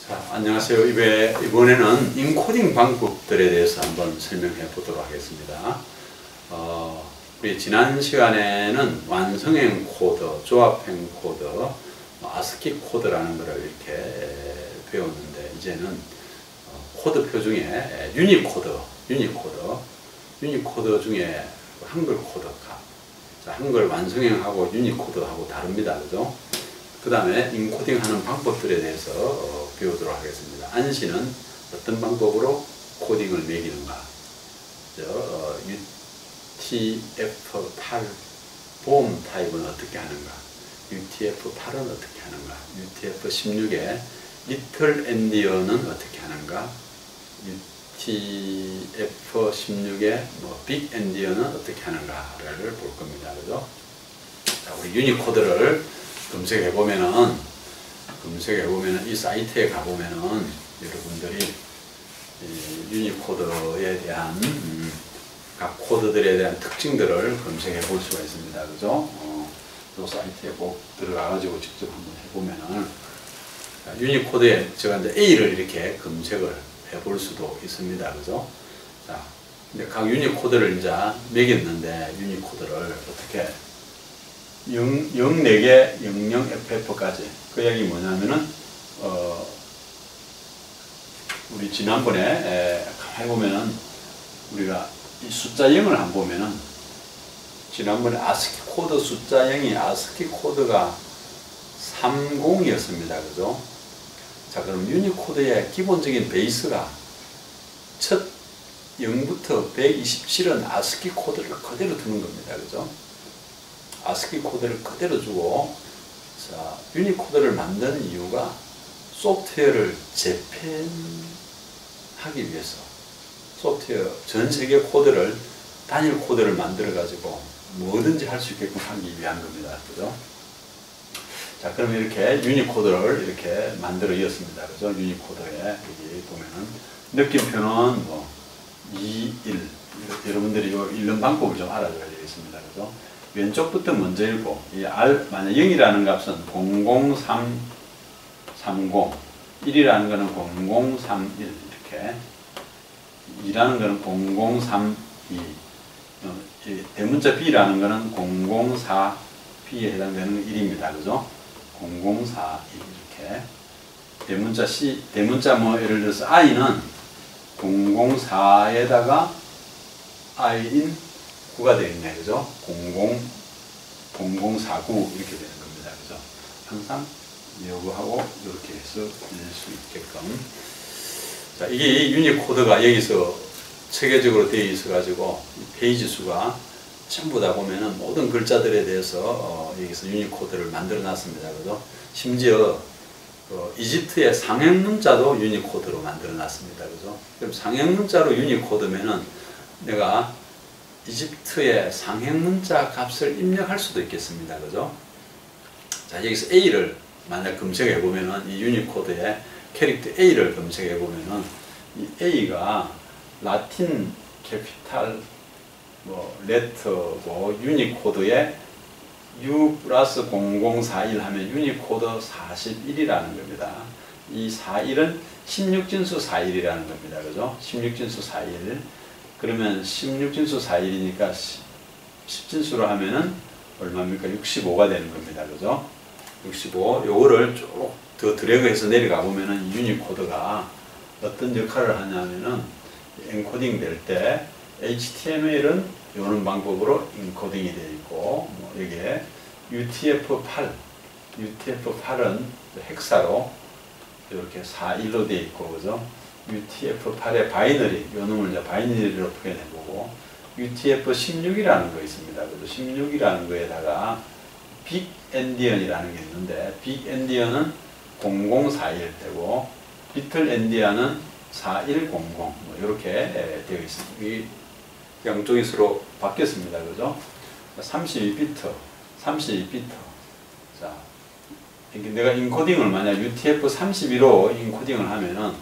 자, 안녕하세요. 이번에는 인코딩 방법들에 대해서 한번 설명해 보도록 하겠습니다. 우리 지난 시간에는 완성형 코드, 조합형 코드, 아스키 코드라는 것을 이렇게 배웠는데, 이제는 코드표 중에 유니코드 중에 한글 코드가, 한글 완성형하고 유니코드하고 다릅니다. 그죠? 그 다음에 인코딩 하는 방법들에 대해서 배우도록 하겠습니다. 안시는 어떤 방법으로 코딩을 매기는가, UTF-8 보험 타입은 어떻게 하는가, UTF-8은 어떻게 하는가, UTF-16의 리틀 엔디어는 어떻게 하는가, UTF-16의 빅 엔디어는 어떻게 하는가를 볼 겁니다. 그죠? 자, 우리 유니코드를 검색해보면은 이 사이트에 가보면은 여러분들이 유니코드에 대한 각 코드들에 대한 특징들을 검색해 볼 수가 있습니다. 그죠? 이 사이트에 꼭 들어가가지고 직접 한번 해보면은 유니코드에 제가 이제 A를 이렇게 검색을 해볼 수도 있습니다. 그죠? 자, 근데 각 유니코드를 이제 매겼는데, 유니코드를 어떻게 04개 00FF까지. 그 얘기 뭐냐면은, 우리 지난번에 가만히 보면은, 우리가 이 숫자 0을 한번 보면은, 지난번에 아스키 코드 숫자 0이 아스키 코드가 30이었습니다. 그죠? 자, 그럼 유니코드의 기본적인 베이스가 첫 0부터 127은 아스키 코드를 그대로 두는 겁니다. 그죠? 아스키 코드를 그대로 주고, 자, 유니코드를 만드는 이유가 소프트웨어를 재편하기 위해서, 소프트웨어 전 세계 코드를 단일 코드를 만들어 가지고 뭐든지 할 수 있게끔 하기 위한 겁니다. 그죠? 자, 그럼 이렇게 유니코드를 이렇게 만들어 이었습니다. 그죠? 유니코드에 여기 보면은 느낌표는 2, 1. 여러분들이 이 읽는 방법을 좀 알아줘야 되겠습니다. 그죠? 왼쪽부터 먼저 읽고, 이 R, 만약 0이라는 값은 00330, 1이라는 것은 0031, 이렇게, 2라는 것은 0032, 대문자 B라는 것은 004B에 해당되는 1입니다. 그죠? 0042, 이렇게. 대문자 C, 대문자 예를 들어서 I는 004에다가 I인 9가 되어 있네. 그죠? 0049 이렇게 되는 겁니다. 그죠? 항상 요거하고 이렇게 해서 낼 수 있게끔. 자, 이게 유니코드가 여기서 체계적으로 되어 있어 가지고 페이지 수가 전부 다 보면은 모든 글자들에 대해서 여기서 유니코드를 만들어 놨습니다. 그죠? 심지어 이집트의 상형 문자도 유니코드로 만들어 놨습니다. 그죠? 그럼 상형 문자로 유니코드면은 내가 이집트의 상형 문자 값을 입력할 수도 있겠습니다. 그죠? 자, 여기서 A를 만약 검색해 보면은, 이 유니코드의 캐릭터 A를 검색해 보면은, 이 A가 라틴 캐피탈 레터고, 유니코드에 U 플러스 0041 하면 유니코드 41이라는 겁니다. 이 41은 16진수 41이라는 겁니다. 그죠? 16진수 41. 그러면 16진수 41이니까 10진수로 하면은 얼마입니까? 65가 되는 겁니다. 그죠? 65. 요거를 쭉 더 드래그해서 내려가 보면은 유니코드가 어떤 역할을 하냐면은, 엔코딩 될 때 HTML은 요런 방법으로 인코딩이 되어 있고, 여기에 UTF-8은 헥사로 이렇게 41로 되어 있고, 그죠? UTF-8의 바이너리, 요 놈을 이제 바이너리로 표현해보고, UTF-16이라는 거 있습니다. 그죠? 16이라는 거에다가 빅 엔디언이라는 게 있는데, 빅 엔디언은 0041 되고, 리틀 엔디언은 4100, 이렇게 되어 있습니다. 이 양쪽이 서로 바뀌었습니다. 그죠? 32비트. 자, 내가 인코딩을 만약 UTF-32로 인코딩을 하면은,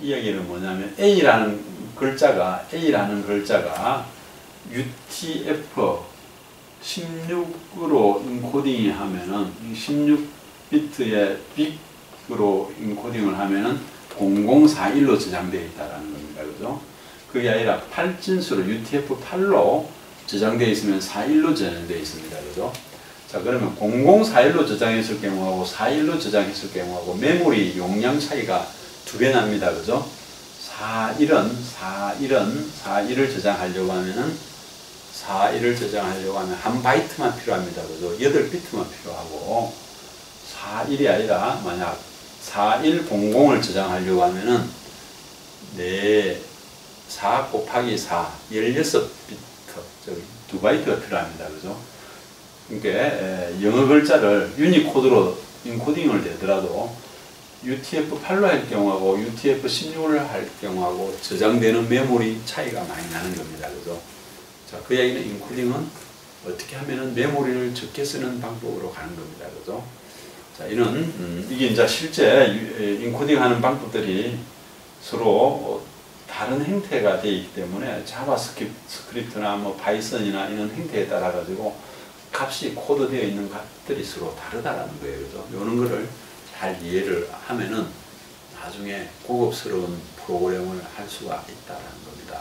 이 얘기는 뭐냐면, A라는 글자가 UTF-16으로 인코딩이 하면은, 16비트의 빅 인코딩을 하면은 0041로 저장되어 있다라는 겁니다. 그죠? 그게 아니라 8진수로 UTF-8로 저장되어 있으면 41로 저장되어 있습니다. 그죠? 자, 그러면 0041로 저장했을 경우하고 41로 저장했을 경우하고 메모리 용량 차이가 2배 납니다. 그죠? 41을 저장하려고 하면은 1 바이트만 필요합니다. 그죠? 8비트만 필요하고 41이 아니라 만약 4100을 저장하려고 하면은 4 곱하기 4 16비트 2바이트가 필요합니다. 그죠? 그러니까 영어 글자를 유니코드로 인코딩을 되더라도 UTF-8로 할 경우하고 UTF-16을 할 경우하고 저장되는 메모리 차이가 많이 나는 겁니다. 그죠? 자, 그 얘기는 인코딩은 어떻게 하면은 메모리를 적게 쓰는 방법으로 가는 겁니다. 그죠? 자, 이게 이제 실제 인코딩 하는 방법들이 서로 다른 형태가 되어 있기 때문에 자바스크립트나 뭐 파이썬이나 이런 형태에 따라 가지고 값이 코드되어 있는 값들이 서로 다르다라는 거예요. 그죠? 이런 거를 잘 이해를 하면은 나중에 고급스러운 프로그램을 할 수가 있다는 겁니다.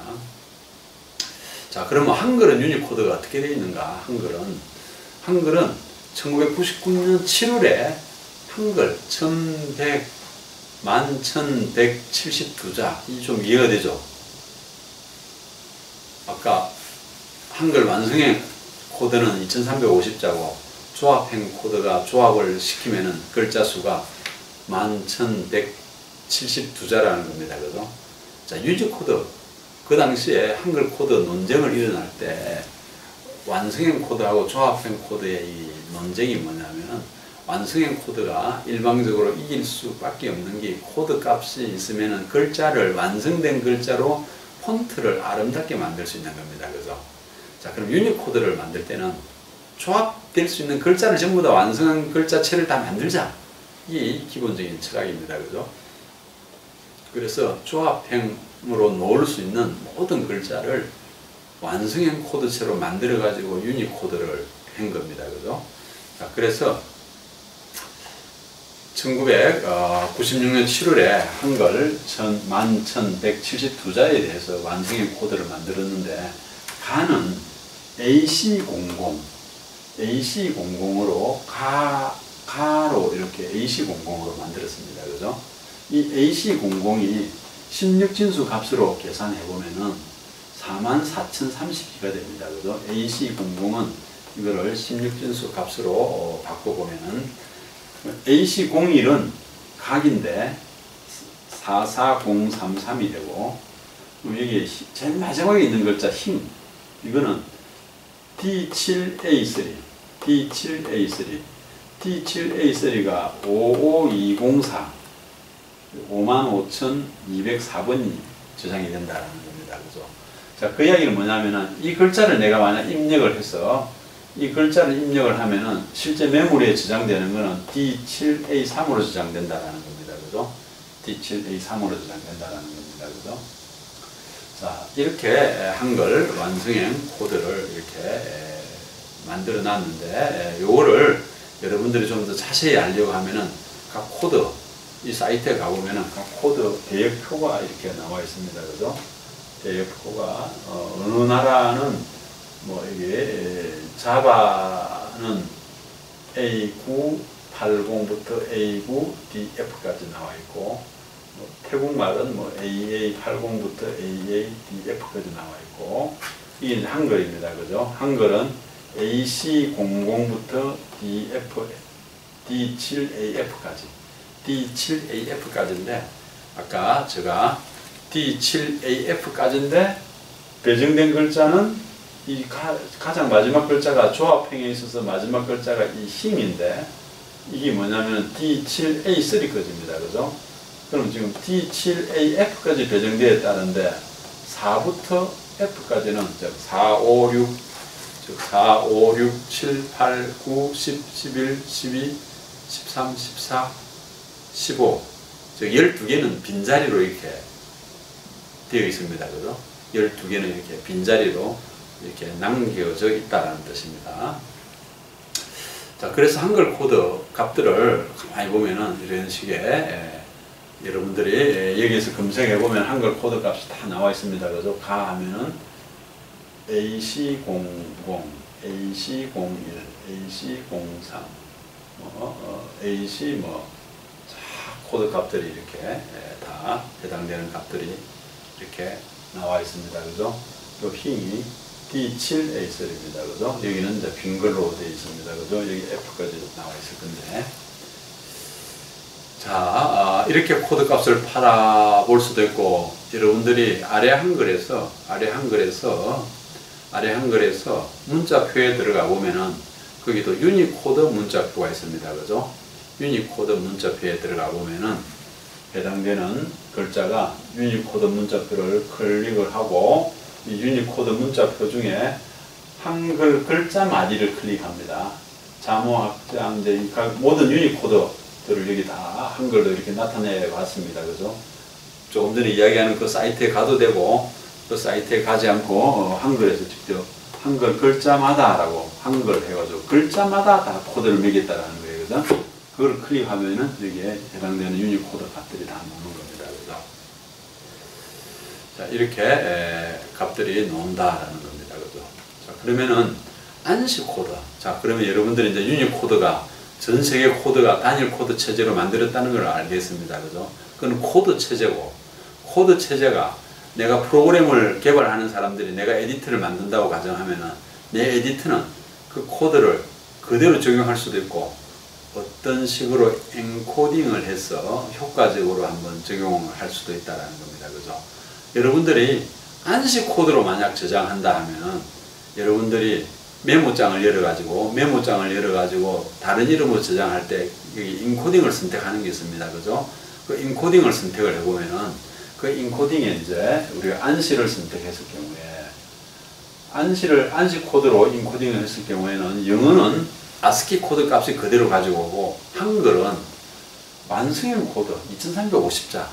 자, 그러면 한글은 유니코드가 어떻게 되어 있는가? 한글은 1999년 7월에 한글 1172자, 이 좀 이해가 되죠? 아까 한글 완성형 코드는 2350자고 조합형 코드가 조합을 시키면은 글자 수가 1172자라는 겁니다. 그죠? 자, 유니코드. 그 당시에 한글 코드 논쟁을 일어날 때 완성형 코드하고 조합형 코드의 이 논쟁이 뭐냐면은 완성형 코드가 일방적으로 이길 수밖에 없는 게 코드 값이 있으면은 글자를 완성된 글자로 폰트를 아름답게 만들 수 있는 겁니다. 그죠? 자, 그럼 유니코드를 만들 때는 조합될 수 있는 글자를 전부 다 완성한 글자체를 다 만들자. 이 기본적인 철학입니다. 그죠? 그래서 조합형으로 놓을 수 있는 모든 글자를 완성형 코드체로 만들어 가지고 유니코드를 한 겁니다. 그죠? 자, 그래서 1996년 7월에 한글 1172자에 대해서 완성형 코드를 만들었는데 가는 AC00으로 가로 이렇게 AC00으로 만들었습니다. 그죠? 이 AC00이 16진수 값으로 계산해 보면은 44,030개가 됩니다. 그죠? AC00은 이거를 16진수 값으로 바꿔보면은 AC01은 각인데 44033이 되고, 여기 제일 마지막에 있는 글자 힘, 이거는 D7A3가 55204 55,204번이 저장이 된다는 겁니다. 그죠? 자, 그 이야기는 뭐냐면은 이 글자를 내가 만약 입력을 해서 이 글자를 입력을 하면은 실제 메모리에 저장되는 거는 D7A3으로 저장된다는 겁니다. 그죠? D7A3으로 저장된다는 겁니다. 그죠? 자, 이렇게 한글 완성형 코드를 이렇게 만들어 놨는데, 요거를 여러분들이 좀 더 자세히 알려고 하면은 각 코드, 이 사이트에 가보면은 각 코드 대역표가 이렇게 나와 있습니다. 그죠? 대역표가, 어느 나라는 뭐 이게 자바는 A980부터 A9DF까지 나와 있고, 뭐 태국말은 뭐 AA80부터 AADF까지 나와 있고, 이게 한글입니다. 그죠? 한글은 AC00부터 D7AF까지인데, 아까 제가 D7AF까지인데 배정된 글자는 이 가장 마지막 글자가 조합형에 있어서 마지막 글자가 이 힘인데, 이게 뭐냐면 D7A3까지입니다. 그죠? 그럼 지금 D7AF까지 배정되어 있다는데 4부터 F까지는 즉 4, 5, 6, 즉 4, 5, 6, 7, 8, 9, 10, 11, 12, 13, 14, 15, 즉 12개는 빈자리로 이렇게 되어 있습니다. 그죠? 12개는 이렇게 빈자리로 이렇게 남겨져 있다는 뜻입니다. 자, 그래서 한글 코드 값들을 가만히 보면은 이런 식의 여러분들이 여기서 검색해 보면 한글 코드 값이 다 나와 있습니다. 그래서 가 하면은 AC00, AC01, AC03, AC 코드 값들이 이렇게 다 해당되는 값들이 이렇게 나와 있습니다. 그죠? 요 흰이 D7A3입니다. 그죠? 여기는 이제 빈 글로 되어 있습니다. 그죠? 여기 F까지 나와 있을 건데. 자, 이렇게 코드 값을 팔아볼 수도 있고, 여러분들이 아래 한글에서 문자표에 들어가 보면은, 거기도 유니코드 문자표가 있습니다. 그죠? 유니코드 문자표에 들어가 보면은, 해당되는 글자가 유니코드 문자표를 클릭을 하고, 이 유니코드 문자표 중에 한글 글자 마디를 클릭합니다. 자모, 확장, 이제 모든 유니코드들을 여기 다 한글로 이렇게 나타내 왔습니다. 그죠? 조금 전에 이야기하는 그 사이트에 가도 되고, 그 사이트에 가지 않고 한글에서 직접 한글 글자마다라고 한글 해가지고 글자마다 다 코드를 매겼다라는 거예요. 그죠? 그걸 클릭하면은 여기에 해당되는 유니코드 값들이 다 나오는 겁니다. 그죠? 자, 이렇게 값들이 나온다라는 겁니다. 그죠? 자, 그러면은 안시 코드. 자, 그러면 여러분들이 이제 유니코드가 전 세계 코드가 단일 코드 체제로 만들었다는 걸 알겠습니다. 그죠? 그건 코드 체제고, 코드 체제가 내가 프로그램을 개발하는 사람들이 내가 에디트를 만든다고 가정하면은 내 에디트는 그 코드를 그대로 적용할 수도 있고 어떤 식으로 엔코딩을 해서 효과적으로 한번 적용을 할 수도 있다는 겁니다. 그죠? 여러분들이 안시 코드로 만약 저장한다 하면은 여러분들이 메모장을 열어가지고 다른 이름으로 저장할 때 여기 인코딩을 선택하는 게 있습니다. 그죠? 그 인코딩을 선택을 해보면은 그 인코딩에 이제 우리가 안시를 선택했을 경우에 안시 코드로 인코딩을 했을 경우에는 영어는 아스키 코드 값이 그대로 가지고 오고 한글은 완성형 코드 2350자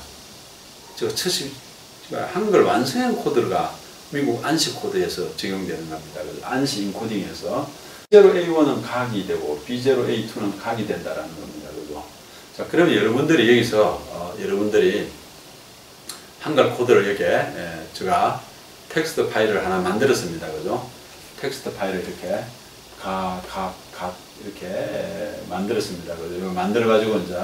한글 완성형 코드가 미국 안시 코드에서 적용되는 겁니다. 그래서 안시 인코딩에서 B0A1은 각이 되고 B0A2는 각이 된다라는 겁니다. 그죠? 자, 그러면 여러분들이 여기서 여러분들이 한글 코드를 여기에 제가 텍스트 파일을 하나 만들었습니다. 그죠? 텍스트 파일을 이렇게 이렇게 만들었습니다. 그죠? 만들어가지고 이제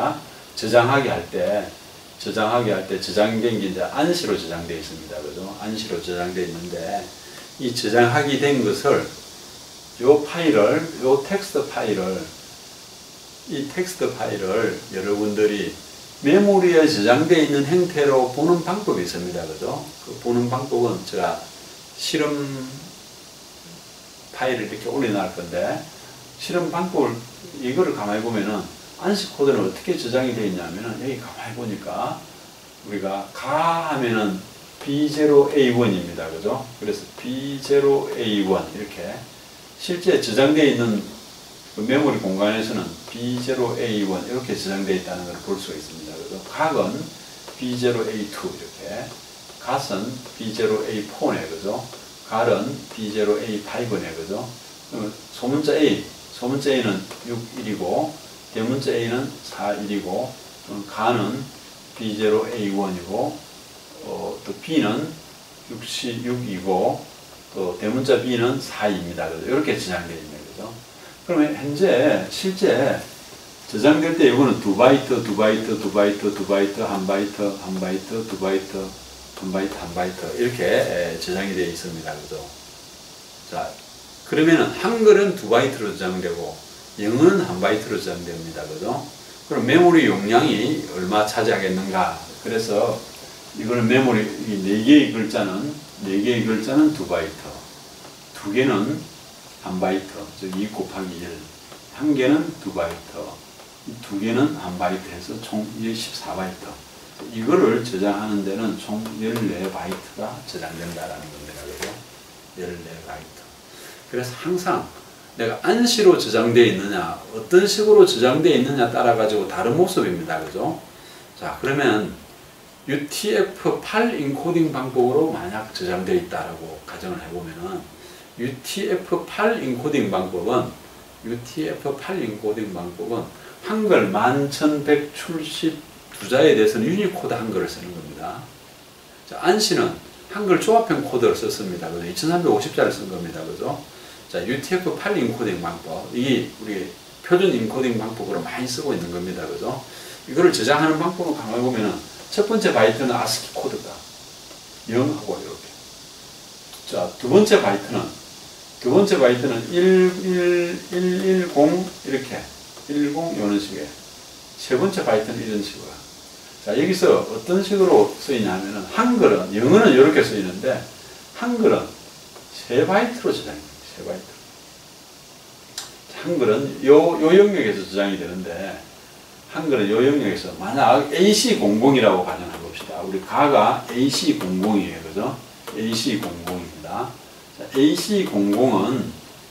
저장하게 할 때 저장된 게 이제 안시로 저장되어 있습니다. 그죠? 안시로 저장되어 있는데 이 저장하게 된 것을 요 텍스트 파일을 여러분들이 메모리에 저장되어 있는 형태로 보는 방법이 있습니다. 그죠? 그 보는 방법은 제가 실험 파일을 이렇게 올려놓을 건데 실험 방법을 이거를 가만히 보면은 안시 코드는 어떻게 저장이 되어 있냐면은 여기 가만히 보니까 우리가 가 하면은 B0A1입니다. 그죠? 그래서 B0A1 이렇게 실제 저장되어 있는 그 메모리 공간에서는 B0A1 이렇게 저장되어 있다는 걸 볼 수가 있습니다. 그죠? 각은 B0A2 이렇게 갓은 B0A4네. 그죠? 갈은 B0A5네. 그죠? 소문자 A는 61이고 대문자 A는 41이고 가는 B0A1이고 또 B는 66이고 또 대문자 B는 42입니다. 그죠? 이렇게 저장되어 있는 거죠. 그러면 현재 실제 저장될 때 이거는 2바이트, 1바이트, 2바이트 이렇게 저장이 되어 있습니다. 그죠? 자, 그러면은 한글은 2바이트로 저장되고 영어는 1바이트로 저장됩니다. 그죠? 그럼 메모리 용량이 얼마 차지하겠는가? 그래서 이거는 메모리 4개의 글자는 2바이트, 2개는 1바이트, 즉 2 곱하기 1, 1개는 2바이트, 2개는 1바이트 해서 총 14바이트. 이거를 저장하는 데는 총 14바이트가 저장된다라는 겁니다. 그죠? 14바이트. 그래서 항상 내가 안시로 저장되어 있느냐, 어떤 식으로 저장되어 있느냐 따라 가지고 다른 모습입니다. 그죠? 자, 그러면 UTF-8 인코딩 방법으로 만약 저장되어 있다라고 가정을 해보면은 UTF-8 인코딩 방법은 UTF-8 인코딩 방법은 한글 11,172자에 대해서는 유니코드 한글을 쓰는 겁니다. 자, 안시는 한글 조합형 코드를 썼습니다. 그죠? 2350자를 쓴 겁니다. 그죠? 자, UTF-8 인코딩 방법. 이게 우리 표준 인코딩 방법으로 많이 쓰고 있는 겁니다. 그죠? 이거를 저장하는 방법을 가만히 보면은 첫 번째 바이트는 ASCII 코드가 0하고 이렇게. 자, 두 번째 바이트는 110 이렇게 10 이런 식이에요. 세 번째 바이트는 이런 식으로. 자, 여기서 어떤 식으로 쓰이냐면은 한글은 영어는 이렇게 쓰이는데 한글은 3바이트로 저장입니다. 3바이트. 한글은 요 영역에서 저장이 되는데 한글은 요 영역에서 만약 AC00이라고 가정해 봅시다. 우리 가가 AC00이에요. 그죠? AC00입니다. AC00은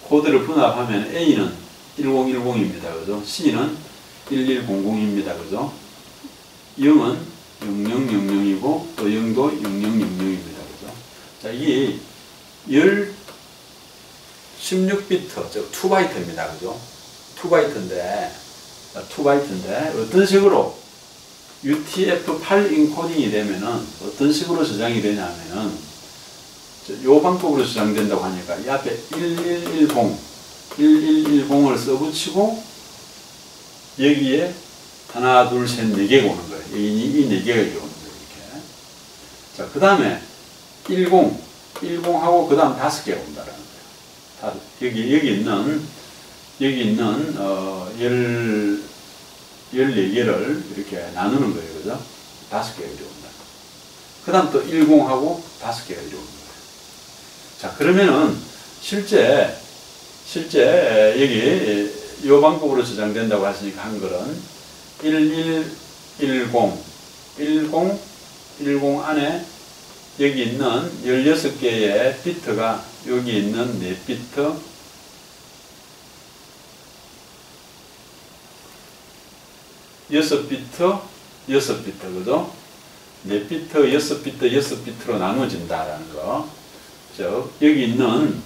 코드를 분합하면 A는 1010입니다. 그죠? C는 1100입니다. 그죠? 0은 0000이고 또 0도 0000입니다. 그죠? 자, 이게 16비트, 즉 2바이트입니다. 그죠? 2바이트인데 어떤 식으로 UTF-8 인코딩이 되면은 어떤 식으로 저장이 되냐면은 이 방법으로 저장된다고 하니까 이 앞에 1110을 써붙이고 여기에 하나, 둘, 셋, 4개가 오는 거예요. 이 4개가 오는 거예요. 이렇게. 자, 그 다음에 10하고 그 다음 5개가 온다라는 거예요. 여기 있는 14개를 이렇게 나누는 거예요. 그죠? 5개가 이렇게 온다. 그 다음 또 10하고 5개가 이렇게 오는 거예요. 자, 그러면은 실제 여기 이 방법으로 저장된다고 하시니까 한글은 10 안에 여기 있는 16개의 비트가 여기 있는 4비트 6비트 그죠? 4비트 6비트로 나눠진다라는 거. 즉 여기 있는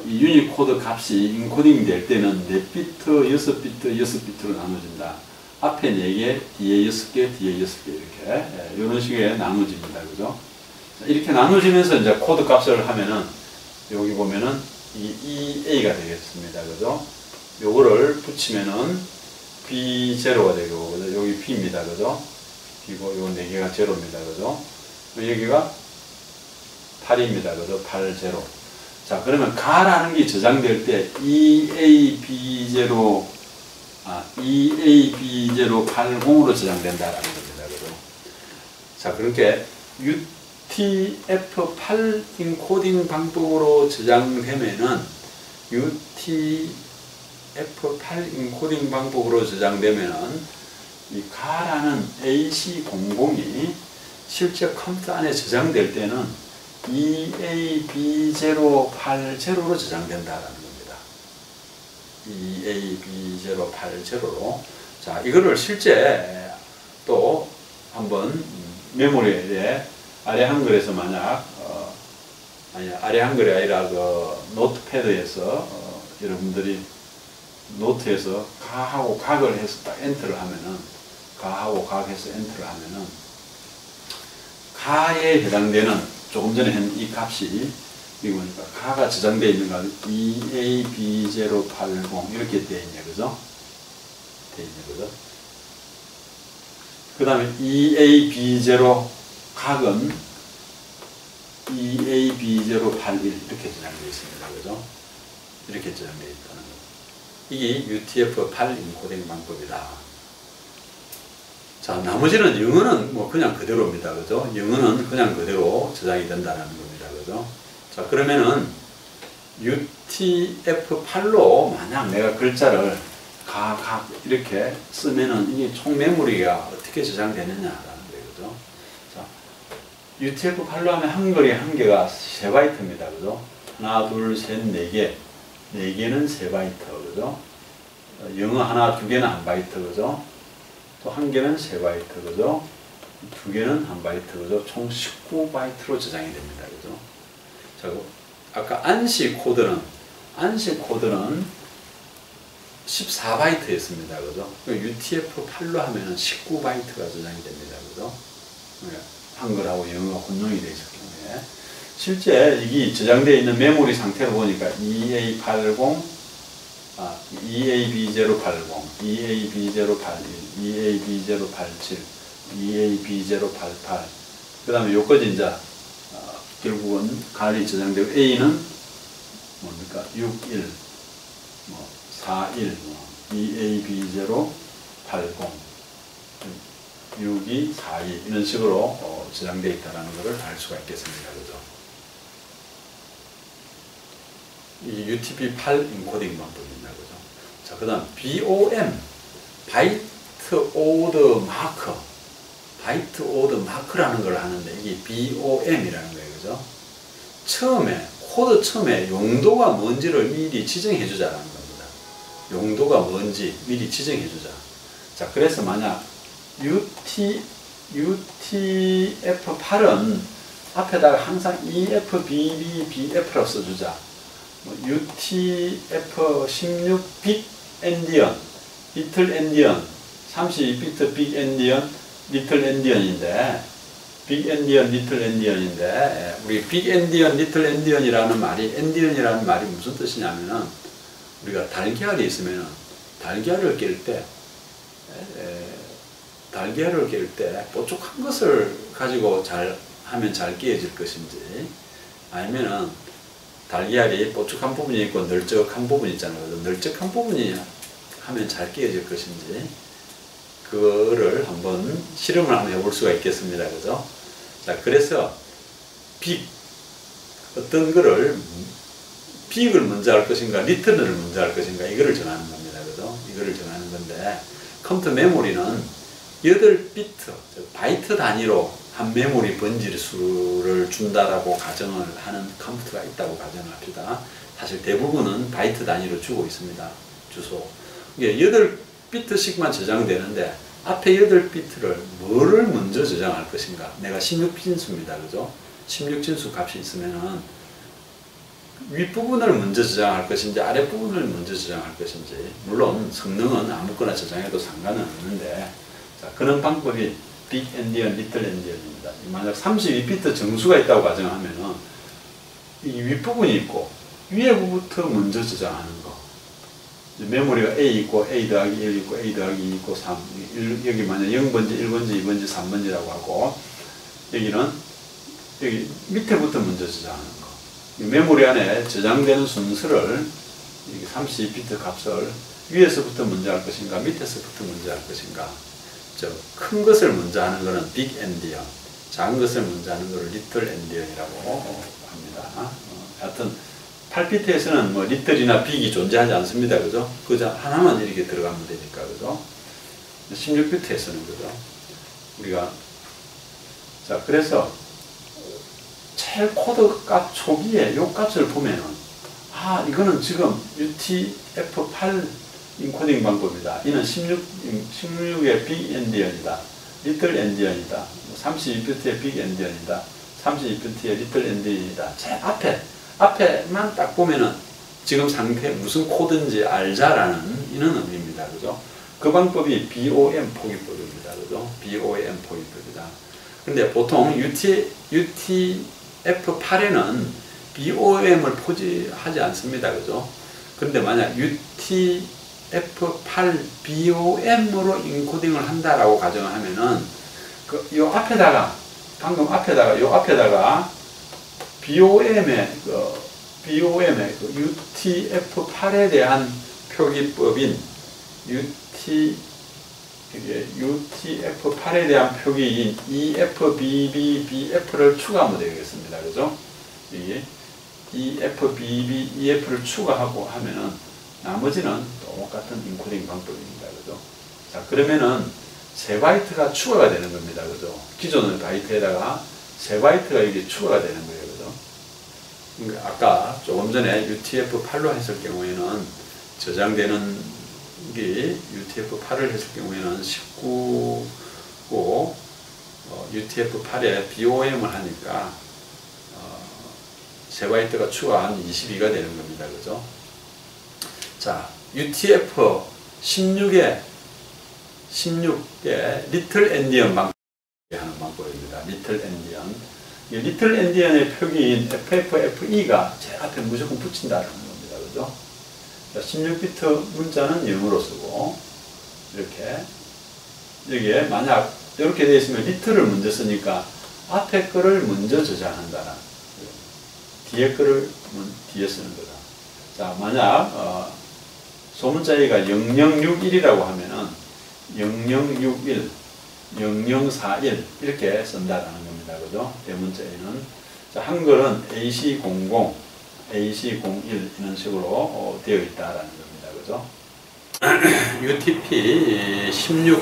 이 유니코드 값이 인코딩 될 때는 4비트 6비트로 나눠진다. 앞에 4개, 뒤에 6개, 뒤에 6개 이렇게 이런 식의 나눠집니다. 그죠? 이렇게 나눠지면서 이제 코드 값을 하면은 여기 보면은 이 A가 되겠습니다. 그죠? 요거를 붙이면은 B0가 되고 그죠? 여기 B입니다. 그죠? B고 요 4개가 제로입니다. 그죠? 여기가 8입니다. 그죠? 8, 0. 자, 그러면 가라는 게 저장될 때 EAB0 80으로 저장된다라는 겁니다. 그죠? 자, 그렇게 UTF-8 인코딩 방법으로 저장되면은 UTF-8 인코딩 방법으로 저장되면은 이 가라는 AC00이 실제 컴퓨터 안에 저장될 때는 EAB080로 저장된다라는 겁니다. EAB080로. 자, 이거를 실제 또 한번 메모리에 아래 한글에서 만약 아래 한글이 아니라 그 노트패드에서 여러분들이 노트에서 가하고 각을 해서 딱 엔터를 하면은 가하고 각 해서 엔터를 하면은 가에 해당되는 조금 전에 한 이 값이 이거 보니까 가가 저장되어 있는 거 EAB080 이렇게 되어 있네. 그죠? 되어 있네. 그죠? 그 다음에 EAB0 각은 EAB081 이렇게 저장되어 있습니다. 그죠? 이렇게 저장되어 있다는 거. 이게 UTF-8 인코딩 방법이다. 자, 나머지는 영어는 뭐 그냥 그대로입니다. 그죠? 영어는 그냥 그대로 저장이 된다는 겁니다. 그죠? 자, 그러면은 UTF-8로 만약 내가 글자를 각 이렇게 쓰면은 이게 총 메모리가 어떻게 저장되느냐라는 거예요. 그죠? 자, UTF-8로 하면 한글이 한 개가 3바이트입니다. 그죠? 하나, 둘, 셋, 4개. 4개는 3바이트. 그죠? 영어 하나, 2개는 1바이트. 그죠? 또 1개는 3바이트. 그죠? 2개는 1바이트. 그죠? 총 19바이트로 저장이 됩니다. 그죠? 자, 아까 안시 코드는 14바이트였습니다. 그죠? UTF-8로 하면은 19바이트가 저장이 됩니다. 그죠? 한글하고 영어가 혼용이 되어 있었기 때문에. 실제 이게 저장되어 있는 메모리 상태를 보니까 EA80, EAB080, EAB081, EAB087, EAB088, 그 다음에 요까지 이제, 결국은 갈이 저장되고, A는 뭡니까? 61, 41, EAB080, 62, 42, 이런 식으로 저장되어 있다는 것을 알 수가 있겠습니다. 그죠? 이 UTP-8 인코딩 방법입니다. 그죠? 자, 그 다음 BOM, 바이트 오더 마커, 바이트 오더 마커라는 걸 하는데 이게 BOM이라는 거예요. 그죠? 처음에 코드 처음에 용도가 뭔지를 미리 지정해 주자라는 겁니다. 용도가 뭔지 미리 지정해 주자. 자, 그래서 만약 UTF-8은 앞에다가 항상 EF, BB, BF라고 써주자. UTF-16 빅 엔디언, 리틀 엔디언, 32비트 빅 엔디언, 리틀 엔디언인데, 빅 엔디언, 리틀 엔디언인데, 우리 빅 엔디언, 리틀 엔디언이라는 말이, 엔디언이라는 말이 무슨 뜻이냐면은, 우리가 달걀이 있으면은, 달걀을 깰 때, 뽀족한 것을 가지고 하면 잘 깨어질 것인지, 아니면은, 달걀이 뽀족한 부분이 있고 널쩍한 부분이 있잖아요. 널쩍한 부분이 하면 잘 깨어질 것인지, 그거를 한번 실험을 한번 해볼 수가 있겠습니다. 그죠? 자, 그래서 어떤 거를 빅을 먼저 할 것인가, 리틀을 먼저 할 것인가, 이거를 정하는 겁니다. 그죠? 이거를 정하는 건데, 컴퓨터 메모리는 8비트, 바이트 단위로 한 메모리 번지 수를 준다라고 가정을 하는 컴퓨터가 있다고 가정합시다. 사실 대부분은 바이트 단위로 주고 있습니다. 주소. 이게 8비트씩만 저장되는데 앞에 8비트를 뭐를 먼저 저장할 것인가? 내가 16진수입니다. 그죠? 16진수 값이 있으면은 윗부분을 먼저 저장할 것인지 아랫부분을 먼저 저장할 것인지, 물론 성능은 아무거나 저장해도 상관은 없는데, 자, 그런 방법이 빅 엔디언, 리틀 엔디언입니다. 만약 32비트 정수가 있다고 가정하면은 이 윗부분이 있고 위에부터 먼저 저장하는 거. 메모리가 A 있고 A 더하기 1 있고 A 더하기 2 있고 3, 여기 만약 0번지, 1번지, 2번지, 3번지라고 하고, 여기는 여기 밑에부터 먼저 저장하는 거. 메모리 안에 저장되는 순서를 32비트 값을 위에서부터 먼저 할 것인가, 밑에서부터 먼저 할 것인가. 큰 것을 먼저 하는 것은 빅 엔디언, 작은 것을 먼저 하는 것을 리틀 엔디언이라고 합니다. 하여튼 8비트에서는 뭐 리틀이나 빅이 존재하지 않습니다. 그죠? 그저 하나만 이렇게 들어가면 되니까. 그죠? 16비트에서는 그죠? 우리가, 자, 그래서 제일 코드 값 초기에 요 값을 보면은, 이거는 지금 UTF-8 인코딩 방법이다. 이는 16의 빅 엔디언이다. 리틀 엔디언이다. 32비트의 빅 엔디언이다. 32비트의 리틀 엔디언이다. 제 앞에만 딱 보면은 지금 상태 무슨 코드인지 알자라는 이런 의미입니다. 그죠? 그 방법이 BOM 포기법입니다. 그죠? BOM 포기법이다. 근데 보통 UTF-8에는 BOM을 포기하지 않습니다. 그죠? 근데 만약 UTF-8 BOM으로 인코딩을 한다라고 가정하면은, 요 앞에다가, 방금 앞에다가, 요 앞에다가 BOM의 UTF-8에 대한 표기법인 UTF-8에 대한 표기인 EF, BB, BF를 추가하면 되겠습니다. 그죠? 이게 EF, BB, EF를 추가하고 하면은 나머지는 똑같은 인코딩 방법입니다. 그죠? 자, 그러면은 3바이트가 추가가 되는 겁니다. 그죠? 기존의 바이트에다가 3바이트가 이게 추가가 되는 거예요. 그죠? 그러니까 아까 조금 전에 UTF-8로 했을 경우에는 저장되는 게 UTF-8을 했을 경우에는 19고, UTF-8에 BOM을 하니까 3바이트가 추가한 22가 되는 겁니다. 그죠? 자, UTF 16의 리틀 엔디언 방법 하는 방법입니다. 리틀 엔디언. 이 리틀 엔디언의 표기인 FFFE가 제일 앞에 무조건 붙인다는 겁니다. 그죠? 16비트 문자는 0으로 쓰고, 이렇게. 여기에 만약 이렇게 되어 있으면 리틀을 먼저 쓰니까 앞에 거를 먼저 저장한다는, 뒤에 거를 뒤에 쓰는 거다. 자, 만약 소문자 A가 0061이라고 하면은 0061, 0041 이렇게 쓴다라는 겁니다. 그죠? 대문자 A는. 자, 한글은 AC00, AC01 이런 식으로 되어 있다라는 겁니다. 그죠? UTP 16,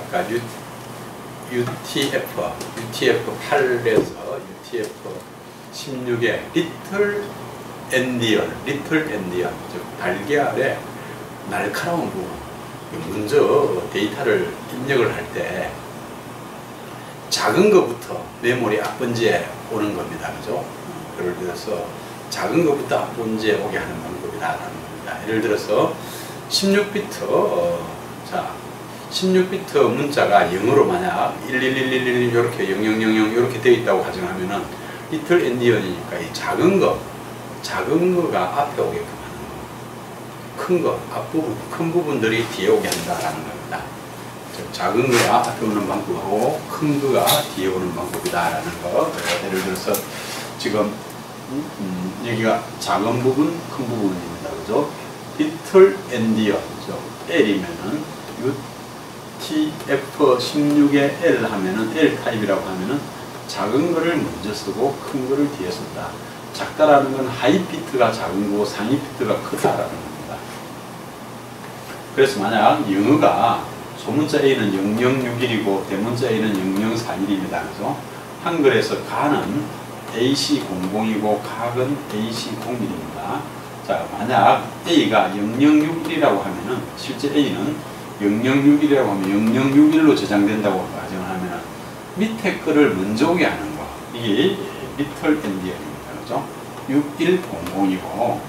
아까 UTF 8에서 UTF 16의 리틀 엔디언, 즉 달걀의 날카로운 부분. 먼저 데이터를 입력을 할 때 작은 것부터 메모리 앞번지에 오는 겁니다. 그죠? 예를 들어서 작은 것부터 앞번지에 오게 하는 방법이라는 겁니다. 예를 들어서 16비트, 자, 16비트 문자가 0으로 만약 11111 이렇게 0000 이렇게 되어 있다고 가정하면은 리틀 엔디언이니까 이 작은 거가 앞에 오게끔 하는 거. 큰 부분들이 뒤에 오게 한다라는 겁니다. 작은 거가 앞에 오는 방법하고 큰 거가 뒤에 오는 방법이다라는 거. 예를 들어서 지금 여기가 작은 부분, 큰 부분입니다. 그죠? 리틀 엔디언, L이면은 UTF-16의 L 하면은 L 타입이라고 하면은 작은 거를 먼저 쓰고 큰 거를 뒤에 쓴다. 작다라는 건 하이 비트가 작은 거고 상위 비트가 크다라는 겁니다. 그래서 만약 영어가 소문자 A는 0061이고 대문자 A는 0041입니다. 그죠? 한글에서 가는 AC00이고 각은 AC01입니다. 자, 만약 A가 0061이라고 하면은 실제 A는 0061이라고 하면 0061로 저장된다고 가정을 하면은 밑에 거를 먼저 오게 하는 거. 이게 리틀 엔디언입니다. 그죠? 6100이고,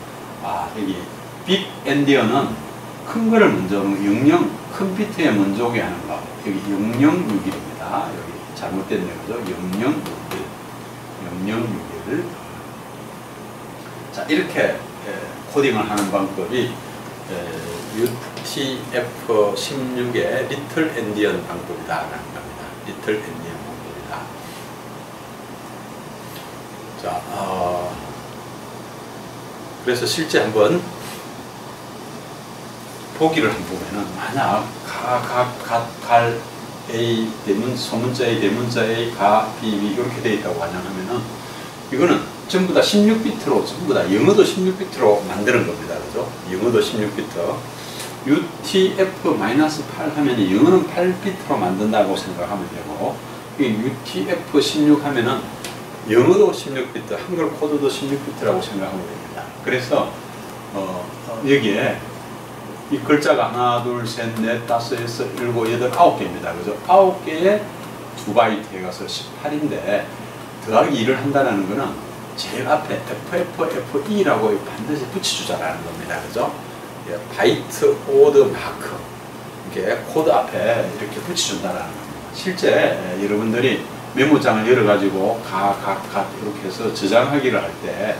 여기 빅 엔디언은 큰 거를 먼저 오는 거, 큰 비트에 먼저 오게 하는 거. 여기 0061입니다. 여기 잘못됐네요. 그죠? 0061. 자, 이렇게 코딩을 하는 방법이 UTF-16의 리틀 엔디언 방법이다라는 겁니다. 리틀 엔디언 방법이다. 자, 그래서 실제 한번 보기를 한번 보면은 만약 갈 A 소문자 A, 대문자 A, 가 B, B 이렇게 되어 있다고 가정하면은 이거는 전부 다 16비트로 전부 다 영어도 16비트로 만드는 겁니다. 그죠? 영어도 16비트. UTF-8 하면 영어는 8비트로 만든다고 생각하면 되고, 이 UTF-16 하면은 영어도 16비트, 한글 코드도 16비트라고 생각하면 됩니다. 그래서 여기에 이 글자가 하나, 둘, 셋, 넷, 다섯, 여섯, 일곱, 여덟, 9개입니다. 그죠? 9개에 2바이트에 가서 18인데 더하기 2를 한다는 거는 제일 앞에 FFFE라고 반드시 붙여주자라는 겁니다. 그죠? 바이트 오드 마크, 이렇게 코드 앞에 이렇게 붙여준다라는 겁니다. 실제 여러분들이 메모장을 열어가지고 이렇게 해서 저장하기를 할 때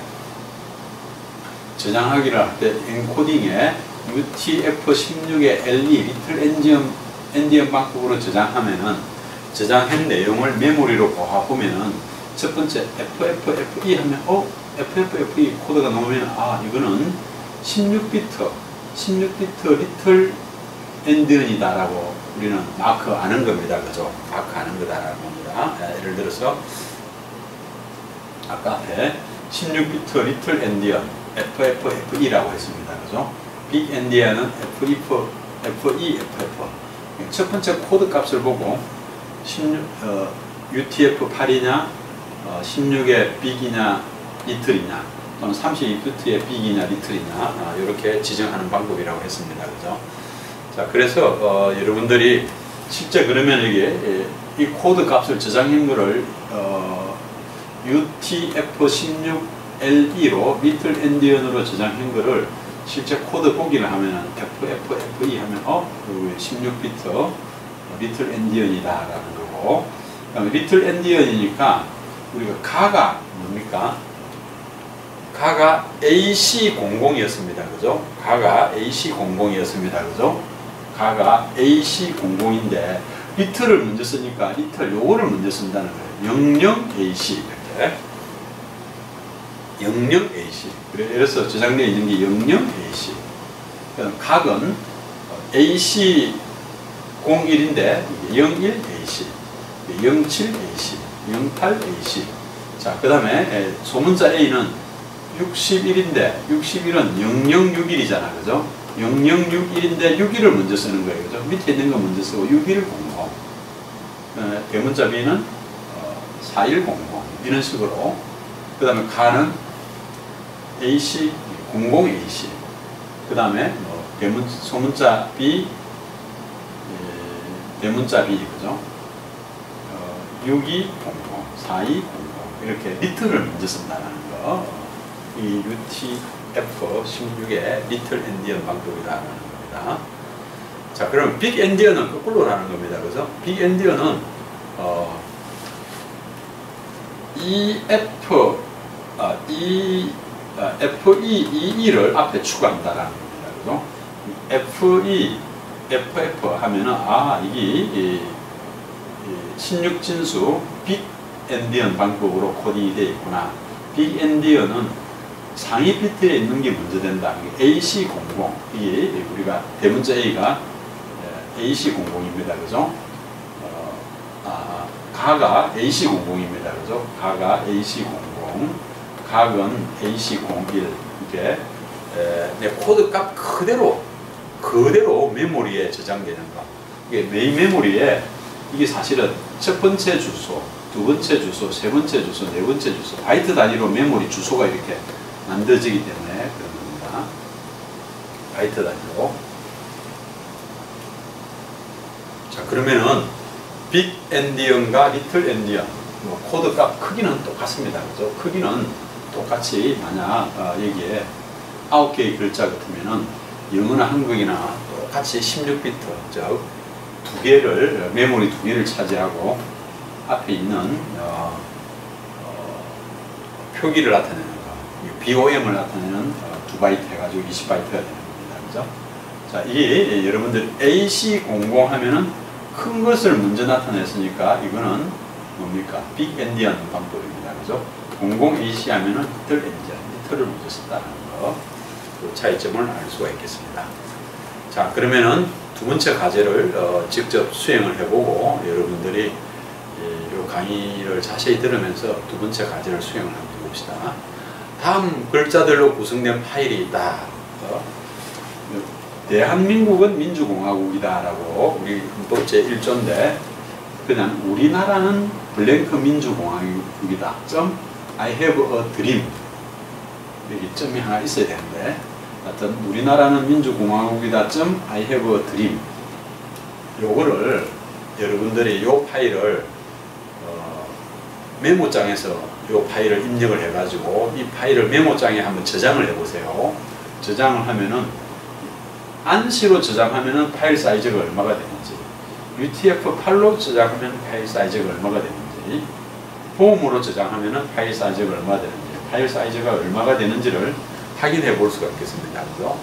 엔코딩에 UTF-16의 LE 리틀 엔디언 방법으로 저장하면은 저장한 내용을 메모리로 보면은 첫 번째 FFFE 하면 FFFE 코드가 나오면 이거는 16비트 리틀 엔디언이다라고 우리는 마크 아는 겁니다. 그죠? 마크 아는 거다라는 겁니다. 예를 들어서 아까 앞에 16비트 리틀 엔디언 FFFE라고 했습니다. 그죠? 빅 엔디언은 FEFF. 첫 번째 코드 값을 보고 UTF-8이냐 16의 빅이냐 리틀이냐 또는 32비트의 빅이냐 리틀이냐 이렇게 지정하는 방법이라고 했습니다. 그죠? 자, 그래서 여러분들이 실제 그러면 이게 이 코드 값을 저장한 거를 UTF-16LE로 리틀 엔디언으로 저장한 거를 실제 코드 보기를 하면 FFFE 하면 16비트 리틀 엔디언이다 라는 거고, 리틀 엔디언이니까 우리가 가가 뭡니까? 가가 AC00이었습니다. 그죠? 가가 AC00이었습니다. 그죠? 가가 AC00인데 리틀을 먼저 쓰니까 리틀 요거를 먼저 쓴다는 거예요. 00AC 이렇게 00AC. 그래서 저장되어 있는 게 00AC. 그럼 각은 AC01인데 01AC, 07AC, 08AC. 자, 그 다음에 소문자 A는 61인데 61은 0061이잖아. 그죠? 0061인데 61을 먼저 쓰는 거예요. 그죠? 밑에 있는 거 먼저 쓰고 6100. 대문자 B는 4100. 이런 식으로. 그 다음에 가는 AC, 00AC. 그 다음에 소문자 B, 대문자 B, 그죠? 6200, 4200. 이렇게 리틀을 먼저 쓴다는 거. 이 UTF-16의 리틀 엔디언 방법이라는 겁니다. 자, 그럼 빅 엔디언은 거꾸로라는 겁니다. 그죠? 빅 엔디언은 FEE를 앞에 추가한다라는 겁니다. 그죠? FF 하면은 이게 16진수 빅 엔디언 방법으로 코딩이 되어 있구나. 빅 엔디언은 상위 비트에 있는 게 먼저 된다. AC00. 이게 우리가 대문자 A가 AC00입니다. 그죠? 가가 AC00입니다. 그죠? 가가 AC00. 각은 AC01. 이게 내 코드 값 그대로 메모리에 저장되는 거. 이게 메인 메모리에 이게 사실은 첫 번째 주소, 두 번째 주소, 세 번째 주소, 네 번째 주소, 바이트 단위로 메모리 주소가 이렇게 만들어지기 때문에 그런 겁니다. 바이트 단위로. 자, 그러면은 빅 엔디언과 리틀 엔디언 코드 값 크기는 똑같습니다. 그죠? 크기는 똑같이 만약 여기에 9개의 글자 같으면은 영어나 한국이나 똑같이 16비트, 즉 메모리 두 개를 차지하고 앞에 있는 표기를 나타내는 거, BOM을 나타내는 2바이트 해가지고 20바이트가 되는 겁니다. 그죠? 자, 이게 여러분들 AC00 하면은 큰 것을 먼저 나타냈으니까 이거는 뭡니까? 빅 엔디언 방법입니다. 그죠? 00AC 하면은 리틀 엔디언, 리틀을 먼저 썼다는 거, 그 차이점을 알 수가 있겠습니다. 자, 그러면은 두 번째 과제를 직접 수행을 해보고 여러분들이 이 강의를 자세히 들으면서 두 번째 과제를 수행을 한번 해봅시다. 다음 글자들로 구성된 파일이 있다. 대한민국은 민주공화국이다 라고 우리 헌법 제1조인데 그냥 우리나라는 블랭크 민주공화국이다. I have a dream. 여기 점이 하나 있어야 되는데 하여튼 우리나라는 민주공화국이다. I have a dream. 요거를 여러분들이 요 파일을 메모장에서 요 파일을 입력을 해가지고 이 파일을 메모장에 한번 저장을 해보세요. 저장을 하면은 안시로 저장하면은 파일 사이즈가 얼마가 되는지, UTF-8로 저장하면 파일 사이즈가 얼마가 되는지, 폼으로 저장하면은 파일 사이즈가 얼마가 되는지, 파일 사이즈가 얼마가 되는지를 확인해 볼 수가 있겠습니다. 그래서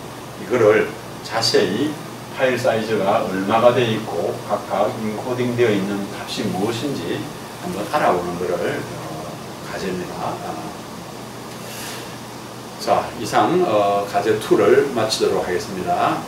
이거를 자세히 파일 사이즈가 얼마가 되어 있고 각각 인코딩 되어 있는 값이 무엇인지 한번 알아보는 것을 과제입니다. 자, 이상 과제 2를 마치도록 하겠습니다.